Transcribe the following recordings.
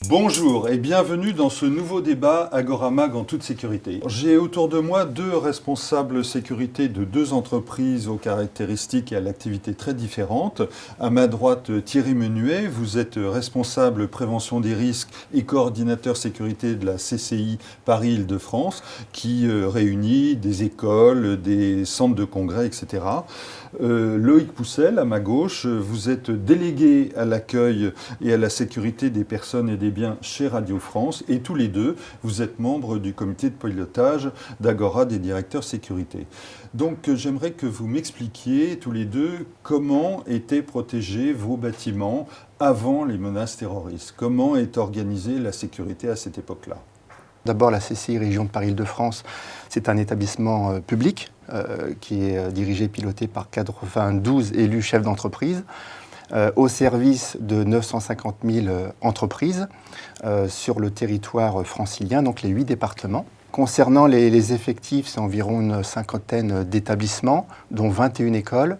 Bonjour et bienvenue dans ce nouveau débat Agoramac en toute sécurité. J'ai autour de moi deux responsables sécurité de deux entreprises aux caractéristiques et à l'activité très différentes. À ma droite, Thierry Menuet, vous êtes responsable prévention des risques et coordinateur sécurité de la CCI Paris-Île-de-France qui réunit des écoles, des centres de congrès, etc. Loïc Poussel, à ma gauche, vous êtes délégué à l'accueil et à la sécurité des personnes et des biens chez Radio France et tous les deux, vous êtes membres du comité de pilotage d'Agora des directeurs sécurité. Donc j'aimerais que vous m'expliquiez tous les deux comment étaient protégés vos bâtiments avant les menaces terroristes. Comment est organisée la sécurité à cette époque-là ? D'abord, la CCI Région de Paris-Île-de-France, c'est un établissement public qui est dirigé et piloté par 92 élus chefs d'entreprise au service de 950 000 entreprises sur le territoire francilien, donc les 8 départements. Concernant les effectifs, c'est environ une cinquantaine d'établissements, dont 21 écoles.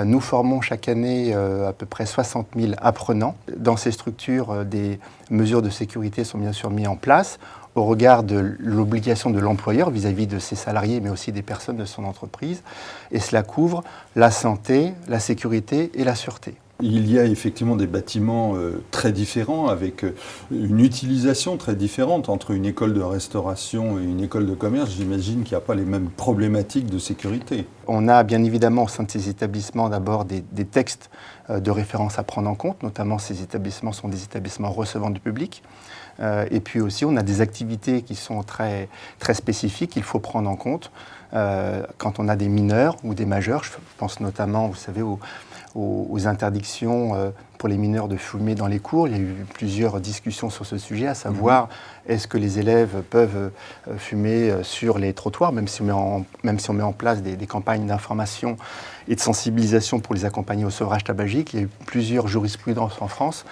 Nous formons chaque année à peu près 60 000 apprenants. Dans ces structures, des mesures de sécurité sont bien sûr mises en place au regard de l'obligation de l'employeur vis-à-vis de ses salariés, mais aussi des personnes de son entreprise. Et cela couvre la santé, la sécurité et la sûreté. Il y a effectivement des bâtiments très différents, avec une utilisation très différente entre une école de restauration et une école de commerce. J'imagine qu'il n'y a pas les mêmes problématiques de sécurité. On a bien évidemment au sein de ces établissements d'abord des textes de référence à prendre en compte, notamment ces établissements sont des établissements recevant du public. Et puis aussi on a des activités qui sont très, très spécifiques qu'il faut prendre en compte quand on a des mineurs ou des majeurs. Je pense notamment, vous savez, aux interdictions pour les mineurs de fumer dans les cours. Il y a eu plusieurs discussions sur ce sujet, à savoir est-ce que les élèves peuvent fumer sur les trottoirs, même si on met en place des campagnes d'information et de sensibilisation pour les accompagner au sevrage tabagique. Il y a eu plusieurs jurisprudences en France,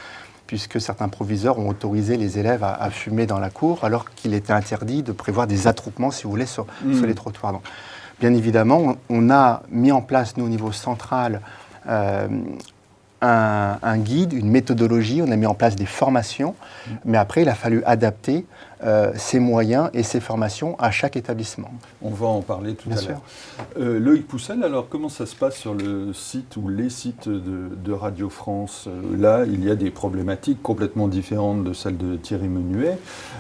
puisque certains proviseurs ont autorisé les élèves à fumer dans la cour, alors qu'il était interdit de prévoir des attroupements, si vous voulez, sur les trottoirs. Donc, bien évidemment, on a mis en place, nous, au niveau central, un guide, une méthodologie, on a mis en place des formations, mais après il a fallu adapter ces moyens et ces formations à chaque établissement. On va en parler tout à l'heure. Loïc Poussel, alors comment ça se passe sur le site ou les sites de Radio France ? Là, il y a des problématiques complètement différentes de celles de Thierry Menuet,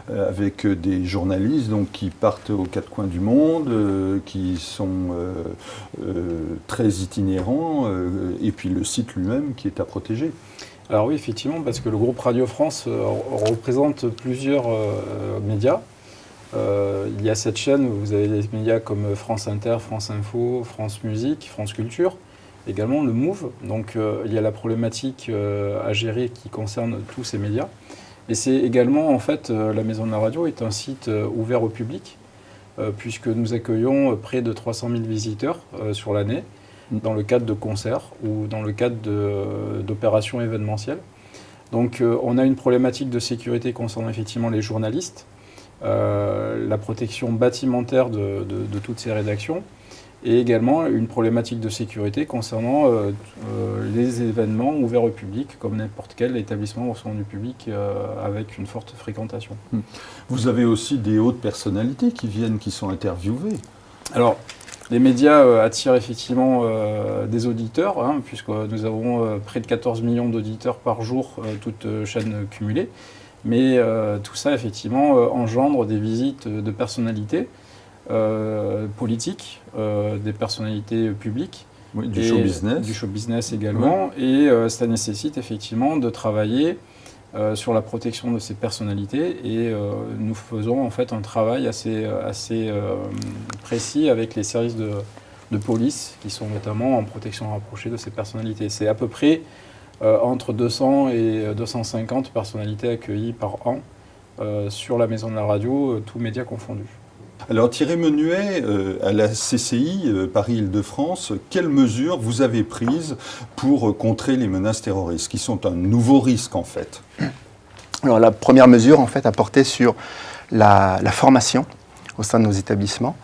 avec des journalistes donc, qui partent aux quatre coins du monde, qui sont très itinérants, et puis le site lui-même qui est à protéger. Alors oui, effectivement, parce que le groupe Radio France représente plusieurs médias. Il y a cette chaîne où vous avez des médias comme France Inter, France Info, France Musique, France Culture, également le MOVE. Donc il y a la problématique à gérer qui concerne tous ces médias. Et c'est également, en fait, la Maison de la Radio est un site ouvert au public, puisque nous accueillons près de 300 000 visiteurs sur l'année, dans le cadre de concerts ou dans le cadre d'opérations événementielles. Donc on a une problématique de sécurité concernant effectivement les journalistes, la protection bâtimentaire de toutes ces rédactions, et également une problématique de sécurité concernant les événements ouverts au public, comme n'importe quel établissement recevant du public avec une forte fréquentation. Vous avez aussi des hautes personnalités qui viennent, qui sont interviewées. Alors, les médias attirent effectivement des auditeurs, puisque nous avons près de 14 millions d'auditeurs par jour, toutes chaînes cumulées. Mais tout ça, effectivement, engendre des visites de personnalités politiques, des personnalités publiques. Oui, du show business. Du show business également. Ouais. Et ça nécessite effectivement de travailler sur la protection de ces personnalités et nous faisons en fait un travail assez précis avec les services de police qui sont notamment en protection rapprochée de ces personnalités. C'est à peu près entre 200 et 250 personnalités accueillies par an sur la Maison de la Radio, tous médias confondus. Alors Thierry Menuet, à la CCI Paris-Île-de-France, quelles mesures vous avez prises pour contrer les menaces terroristes, qui sont un nouveau risque en fait ? Alors la première mesure en fait a porté sur la formation au sein de nos établissements.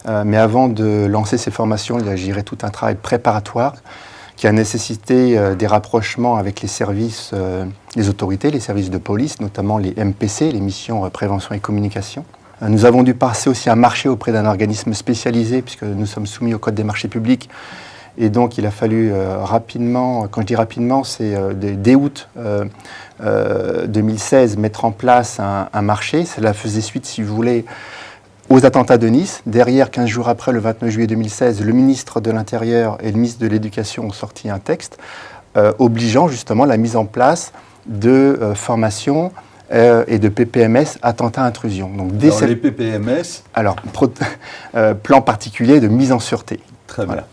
Mais avant de lancer ces formations, il y a tout un travail préparatoire qui a nécessité des rapprochements avec les services, les autorités, les services de police, notamment les MPC, les missions prévention et communication. Nous avons dû passer aussi un marché auprès d'un organisme spécialisé, puisque nous sommes soumis au Code des marchés publics. Et donc, il a fallu rapidement, quand je dis rapidement, c'est dès août 2016, mettre en place un marché. Cela faisait suite, si vous voulez, aux attentats de Nice. Derrière, 15 jours après, le 29 juillet 2016, le ministre de l'Intérieur et le ministre de l'Éducation ont sorti un texte obligeant justement la mise en place de formations et de PPMS, attentat-intrusion. Donc, alors, les PPMS. Alors, plan particulier de mise en sûreté. Très bien. Voilà.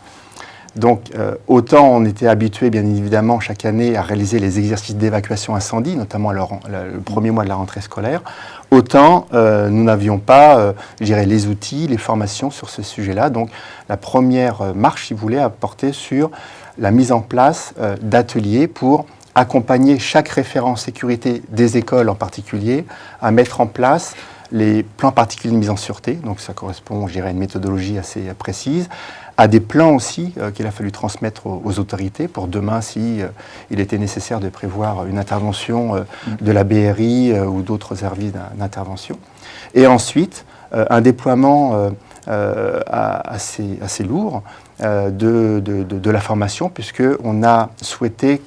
Donc, autant on était habitué, bien évidemment, chaque année à réaliser les exercices d'évacuation incendie, notamment le premier mois de la rentrée scolaire, autant nous n'avions pas, je dirais, les outils, les formations sur ce sujet-là. Donc, la première marche, si vous voulez, a porté sur la mise en place d'ateliers pour accompagner chaque référent sécurité des écoles en particulier à mettre en place les plans particuliers de mise en sûreté. Donc, ça correspond, je dirais, à une méthodologie assez précise, à des plans aussi qu'il a fallu transmettre aux autorités pour demain, si il était nécessaire de prévoir une intervention de la BRI ou d'autres services d'intervention. Et ensuite, un déploiement assez lourd de la formation, puisqu'on a souhaité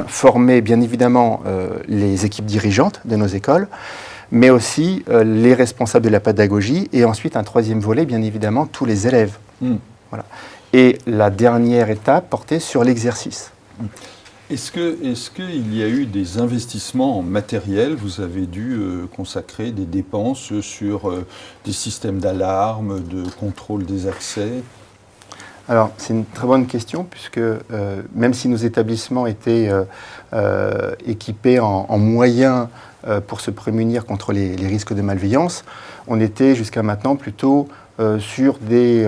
former bien évidemment les équipes dirigeantes de nos écoles, mais aussi les responsables de la pédagogie, et ensuite un troisième volet, bien évidemment, tous les élèves. Voilà. Et la dernière étape portait sur l'exercice. Est-ce qu'il y a eu des investissements en matériel? Vous avez dû consacrer des dépenses sur des systèmes d'alarme, de contrôle des accès? Alors, c'est une très bonne question, puisque même si nos établissements étaient équipés en moyens pour se prémunir contre les risques de malveillance, on était jusqu'à maintenant plutôt sur des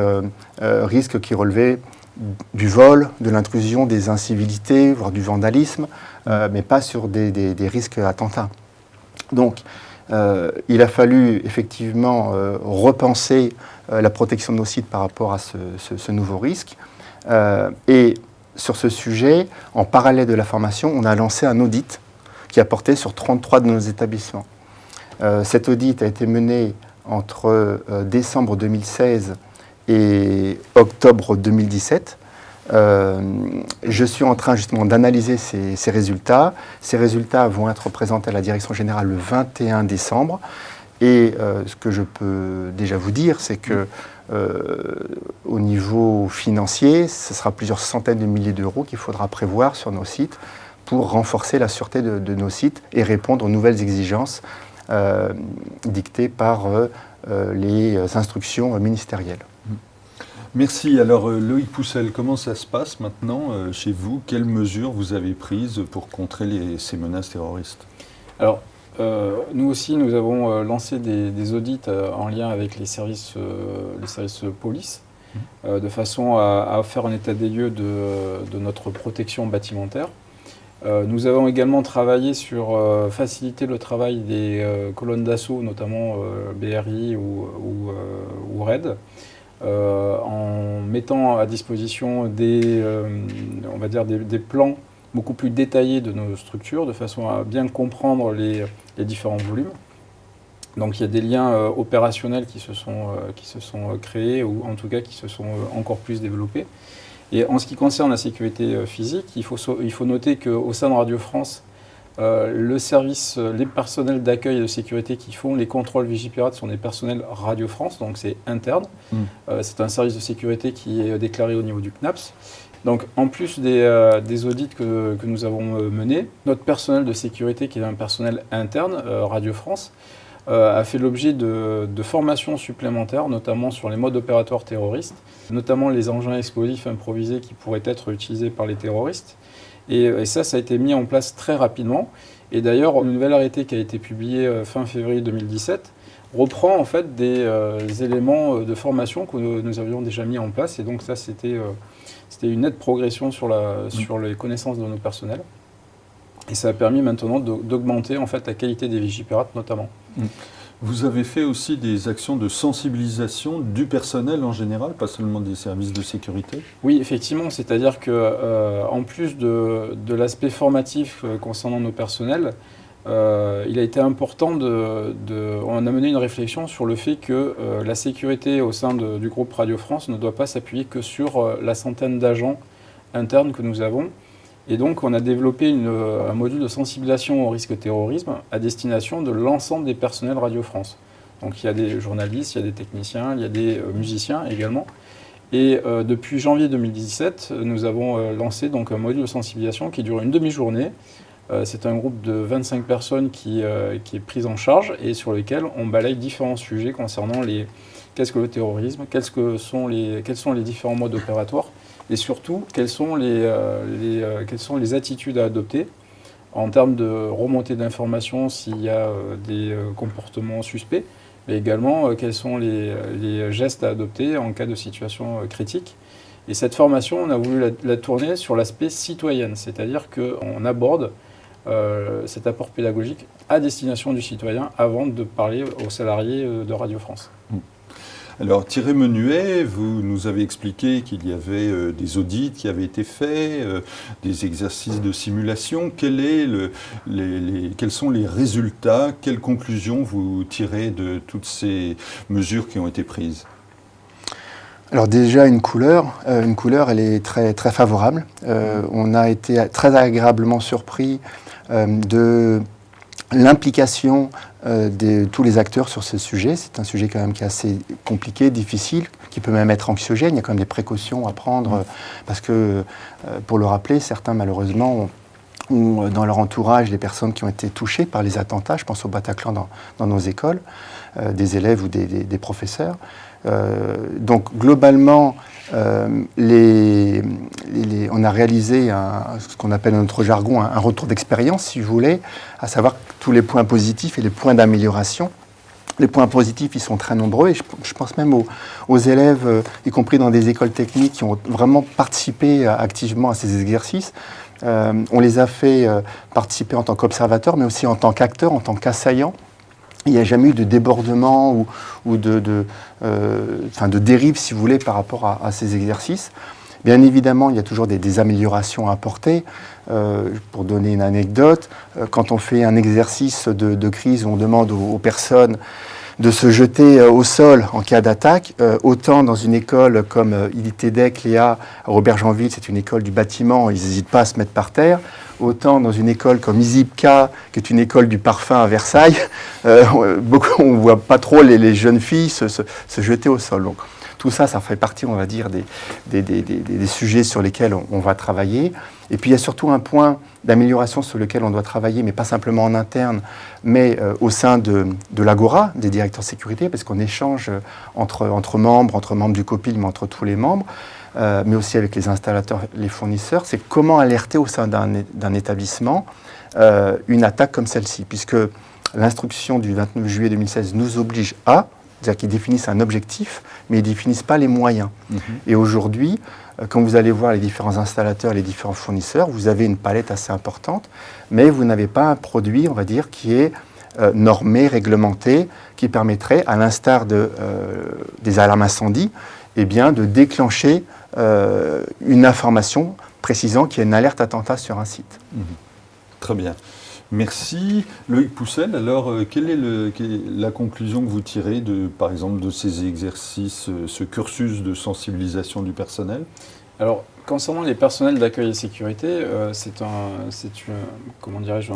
risques qui relevaient du vol, de l'intrusion, des incivilités, voire du vandalisme, mais pas sur des risques attentats. Donc, il a fallu effectivement repenser la protection de nos sites par rapport à ce nouveau risque. Et sur ce sujet, en parallèle de la formation, on a lancé un audit qui a porté sur 33 de nos établissements. Cet audit a été mené entre décembre 2016 et octobre 2017. Je suis en train justement d'analyser ces résultats. Ces résultats vont être présentés à la direction générale le 21 décembre. Et ce que je peux déjà vous dire, c'est que au niveau financier, ce sera plusieurs centaines de milliers d'euros qu'il faudra prévoir sur nos sites pour renforcer la sûreté de nos sites et répondre aux nouvelles exigences dictées par les instructions ministérielles. Merci. Alors Loïc Poussel, comment ça se passe maintenant chez vous? Quelles mesures vous avez prises pour contrer ces menaces terroristes? Alors, nous aussi, nous avons lancé des audits en lien avec les services police, de façon à faire un état des lieux de notre protection bâtimentaire. Nous avons également travaillé sur faciliter le travail des colonnes d'assaut, notamment BRI ou RAID, en mettant à disposition des plans beaucoup plus détaillés de nos structures, de façon à bien comprendre les différents volumes. Donc il y a des liens opérationnels qui se sont créés, ou en tout cas qui se sont encore plus développés. Et en ce qui concerne la sécurité physique, il faut noter qu'au sein de Radio France, les personnels d'accueil et de sécurité qui font les contrôles Vigipirate sont des personnels Radio France, donc c'est interne. C'est un service de sécurité qui est déclaré au niveau du CNAPS. Donc en plus des audits que nous avons menés, notre personnel de sécurité, qui est un personnel interne, Radio France, a fait l'objet de formations supplémentaires, notamment sur les modes opératoires terroristes, notamment les engins explosifs improvisés qui pourraient être utilisés par les terroristes. Et ça a été mis en place très rapidement. Et d'ailleurs, un nouvel arrêté qui a été publié fin février 2017 reprend en fait des éléments de formation que nous avions déjà mis en place. Et donc ça, c'était une nette progression sur les connaissances de nos personnels. Et ça a permis maintenant d'augmenter en fait la qualité des Vigipirates notamment. Vous avez fait aussi des actions de sensibilisation du personnel en général, pas seulement des services de sécurité? Oui, effectivement, c'est-à-dire que en plus de l'aspect formatif concernant nos personnels, il a été important on a mené une réflexion sur le fait que la sécurité au sein du groupe Radio France ne doit pas s'appuyer que sur la centaine d'agents internes que nous avons. Et donc, on a développé un module de sensibilisation au risque terrorisme à destination de l'ensemble des personnels Radio France. Donc, il y a des journalistes, il y a des techniciens, il y a des musiciens également. Et depuis janvier 2017, nous avons lancé donc un module de sensibilisation qui dure une demi-journée. C'est un groupe de 25 personnes qui est pris en charge et sur lequel on balaye différents sujets concernant qu'est-ce que le terrorisme, quels sont les différents modes opératoires et surtout quelles sont les attitudes à adopter en termes de remontée d'informations s'il y a des comportements suspects, mais également quels sont les gestes à adopter en cas de situation critique. Et cette formation, on a voulu la tourner sur l'aspect citoyen, c'est-à-dire qu'on aborde cet apport pédagogique à destination du citoyen avant de parler aux salariés de Radio France. Alors Thierry Menuet, vous nous avez expliqué qu'il y avait des audits qui avaient été faits, des exercices de simulation. Quels sont les résultats, quelles conclusions vous tirez de toutes ces mesures qui ont été prises ? Alors déjà, une couleur, elle est très, très favorable. On a été très agréablement surpris de l'implication de tous les acteurs sur ce sujet. C'est un sujet quand même qui est assez compliqué, difficile, qui peut même être anxiogène. Il y a quand même des précautions à prendre parce que, pour le rappeler, certains malheureusement ont dans leur entourage des personnes qui ont été touchées par les attentats. Je pense au Bataclan dans nos écoles, des élèves ou des professeurs. Donc globalement, on a réalisé ce qu'on appelle dans notre jargon un retour d'expérience, si vous voulez, à savoir tous les points positifs et les points d'amélioration. Les points positifs, ils sont très nombreux et je pense même aux élèves, y compris dans des écoles techniques, qui ont vraiment participé activement à ces exercices. On les a fait participer en tant qu'observateurs, mais aussi en tant qu'acteurs, en tant qu'assaillants. Il n'y a jamais eu de débordement ou de dérive, si vous voulez, par rapport à ces exercices. Bien évidemment, il y a toujours des améliorations à apporter. Pour donner une anecdote, quand on fait un exercice de crise où on demande aux personnes de se jeter au sol en cas d'attaque, autant dans une école comme IDTEDEC, Léa, à Robert-Janville, c'est une école du bâtiment, ils n'hésitent pas à se mettre par terre, autant dans une école comme ISIPCA, qui est une école du parfum à Versailles, on ne voit pas trop les jeunes filles se jeter au sol. Donc, tout ça, ça fait partie, on va dire, des sujets sur lesquels on va travailler. Et puis, il y a surtout un point d'amélioration sur lequel on doit travailler, mais pas simplement en interne, mais au sein de l'Agora, des directeurs sécurité, parce qu'on échange entre membres du COPIL, mais entre tous les membres, mais aussi avec les installateurs, les fournisseurs, c'est comment alerter au sein d'un établissement une attaque comme celle-ci, puisque l'instruction du 29 juillet 2016 nous oblige à, c'est-à-dire qu'ils définissent un objectif, mais ils ne définissent pas les moyens. Et aujourd'hui, quand vous allez voir les différents installateurs, les différents fournisseurs, vous avez une palette assez importante, mais vous n'avez pas un produit, on va dire, qui est normé, réglementé, qui permettrait, à l'instar des alarmes incendie, eh bien, de déclencher une information précisant qu'il y a une alerte attentat sur un site. Très bien. Merci. Loïc Poussel, alors quelle est la conclusion que vous tirez, par exemple, de ces exercices, ce cursus de sensibilisation du personnel ? Alors, concernant les personnels d'accueil et sécurité, c'est un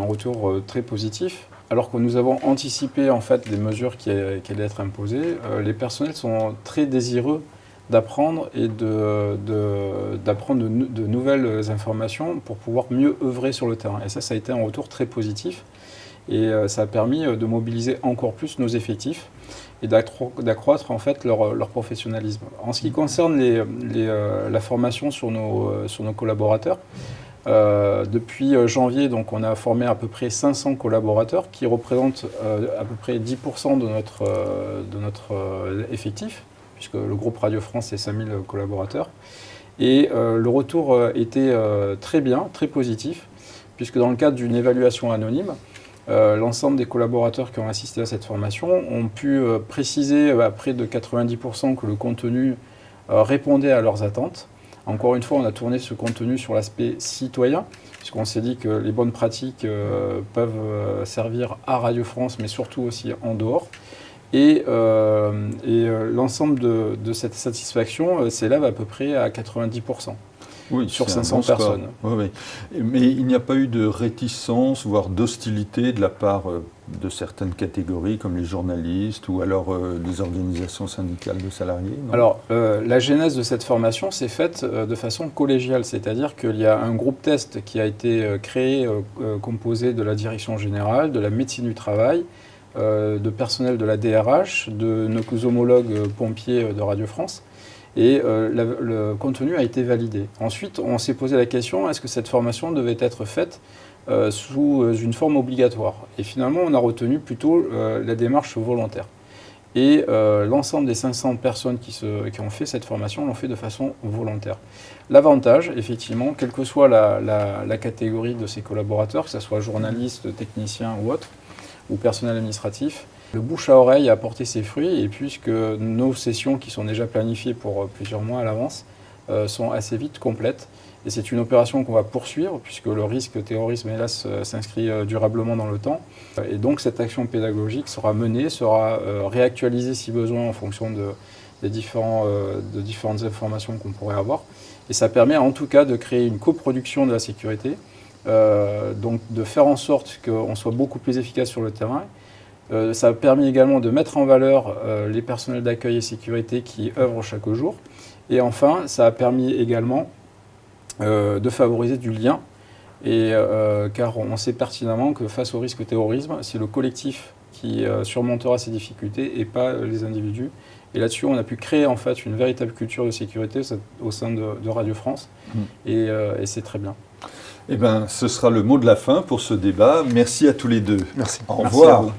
retour très positif. Alors que nous avons anticipé en fait les mesures qui allaient être imposées, les personnels sont très désireux d'apprendre et d'apprendre de nouvelles informations pour pouvoir mieux œuvrer sur le terrain. Et ça a été un retour très positif et ça a permis de mobiliser encore plus nos effectifs et d'accroître en fait leur professionnalisme. En ce qui concerne la formation sur nos collaborateurs, depuis janvier, donc, on a formé à peu près 500 collaborateurs qui représentent à peu près 10% de notre effectif, puisque le groupe Radio France, c'est 5000 collaborateurs. Et le retour était très bien, très positif, puisque dans le cadre d'une évaluation anonyme, l'ensemble des collaborateurs qui ont assisté à cette formation ont pu préciser à près de 90% que le contenu répondait à leurs attentes. Encore une fois, on a tourné ce contenu sur l'aspect citoyen, puisqu'on s'est dit que les bonnes pratiques peuvent servir à Radio France, mais surtout aussi en dehors. Et l'ensemble de cette satisfaction s'élève à peu près à 90%. Oui, sur c'est un 500 bon score. personnes. Oui, oui. Mais il n'y a pas eu de réticence, voire d'hostilité de la part de certaines catégories, comme les journalistes ou alors les organisations syndicales de salariés, non? Alors, la genèse de cette formation s'est faite de façon collégiale, c'est-à-dire qu'il y a un groupe test qui a été créé, composé de la direction générale, de la médecine du travail, de personnel de la DRH, de nos homologues pompiers de Radio France. Et le contenu a été validé. Ensuite, on s'est posé la question, est-ce que cette formation devait être faite sous une forme obligatoire? Et finalement, on a retenu plutôt la démarche volontaire. Et l'ensemble des 500 personnes qui ont fait cette formation l'ont fait de façon volontaire. L'avantage, effectivement, quelle que soit la catégorie de ces collaborateurs, que ce soit journalistes, techniciens ou autres, ou personnel administratif, le bouche à oreille a porté ses fruits, et puisque nos sessions, qui sont déjà planifiées pour plusieurs mois à l'avance, sont assez vite complètes. Et c'est une opération qu'on va poursuivre, puisque le risque terrorisme, hélas, s'inscrit durablement dans le temps. Et donc cette action pédagogique sera menée, sera réactualisée si besoin en fonction de différentes informations qu'on pourrait avoir. Et ça permet en tout cas de créer une coproduction de la sécurité, donc de faire en sorte qu'on soit beaucoup plus efficace sur le terrain. Ça a permis également de mettre en valeur les personnels d'accueil et sécurité qui œuvrent chaque jour. Et enfin, ça a permis également de favoriser du lien, car on sait pertinemment que face au risque terrorisme, c'est le collectif qui surmontera ces difficultés et pas les individus. Et là-dessus, on a pu créer en fait une véritable culture de sécurité au sein de Radio France, et c'est très bien. Eh bien, ce sera le mot de la fin pour ce débat. Merci à tous les deux. Merci. Au Merci revoir. à vous.